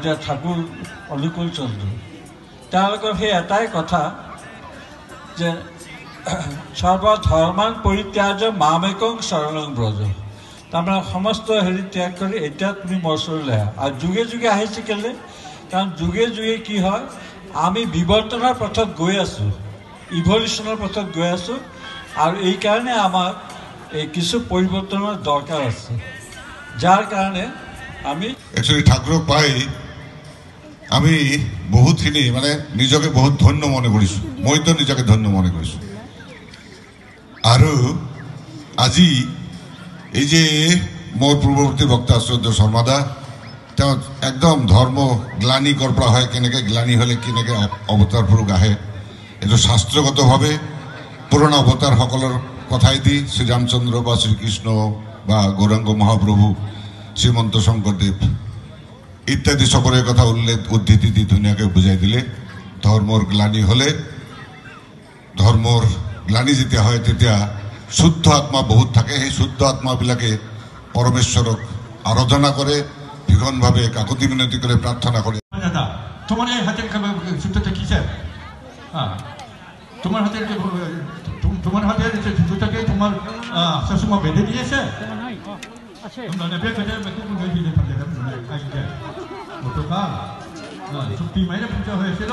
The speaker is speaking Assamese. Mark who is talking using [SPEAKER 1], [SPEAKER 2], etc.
[SPEAKER 1] এতিয়া ঠাকুৰ অনুকূল চন্দ্ৰ তেওঁলোকৰ সেই এটাই কথা যে সৰ্বধৰ্মান পৰিত্যাজ্য মামেকং শৰণং ব্ৰজ তাৰমানে সমস্ত হেৰি ত্যাগ কৰি এতিয়া তুমি মোৰ ওচৰলৈ আহা আৰু যুগে যুগে আহিছে কেলে কাৰণ যুগে যুগে কি হয় আমি বিৱৰ্তনৰ পথত গৈ আছোঁ ইভলিউশ্যনৰ পথত গৈ আছোঁ আৰু এই কাৰণে আমাক এই কিছু পৰিৱৰ্তনৰ দৰকাৰ আছে যাৰ কাৰণে আমি
[SPEAKER 2] একচুৱেলি ঠাকুৰক পাই আমি বহুতখিনি মানে নিজকে বহুত ধন্য মনে কৰিছোঁ মইতো নিজকে ধন্য মনে কৰিছোঁ আৰু আজি এই যে মোৰ পূৰ্বৱৰ্তী বক্তা শ্ৰদ্ধেয় শৰ্মাদা তেওঁ একদম ধৰ্ম গ্লানি কৰ পৰা হয় কেনেকৈ গ্লানি হ'লে কেনেকৈ অৱতাৰ পুৰুষ আহে এইটো শাস্ত্ৰগতভাৱে পুৰণা অৱতাৰসকলৰ কথাই দি শ্ৰীৰামচন্দ্ৰ বা শ্ৰীকৃষ্ণ বা গৌৰাঙ্গ মহাপ্ৰভু শ্ৰীমন্ত শংকৰদেৱ ইত্যাদি সকলের কথা উল্লেখ উদ্ধৃতি দি ধুনীয়াকৈ বুঝাই দিলে ধর্মর গ্লানি হলে ধর্মর গ্লানি যেতিয়া হয় তেতিয়া শুদ্ধ আত্মা বহুত থাকে সেই শুদ্ধ আত্মাবিলাকে পরমেশ্বরক আরাধনা করে ভীষণভাবে কাকতি মিনতি করে প্রার্থনা করে
[SPEAKER 3] দাদা তোমার এই হাতের জুতোটা কিসের তোমার হাতের জুতোটাকে তোমার শাশুমা বেঁধে দিয়েছে গতকাল ছুটি মাইনে পূজা হয়েছিল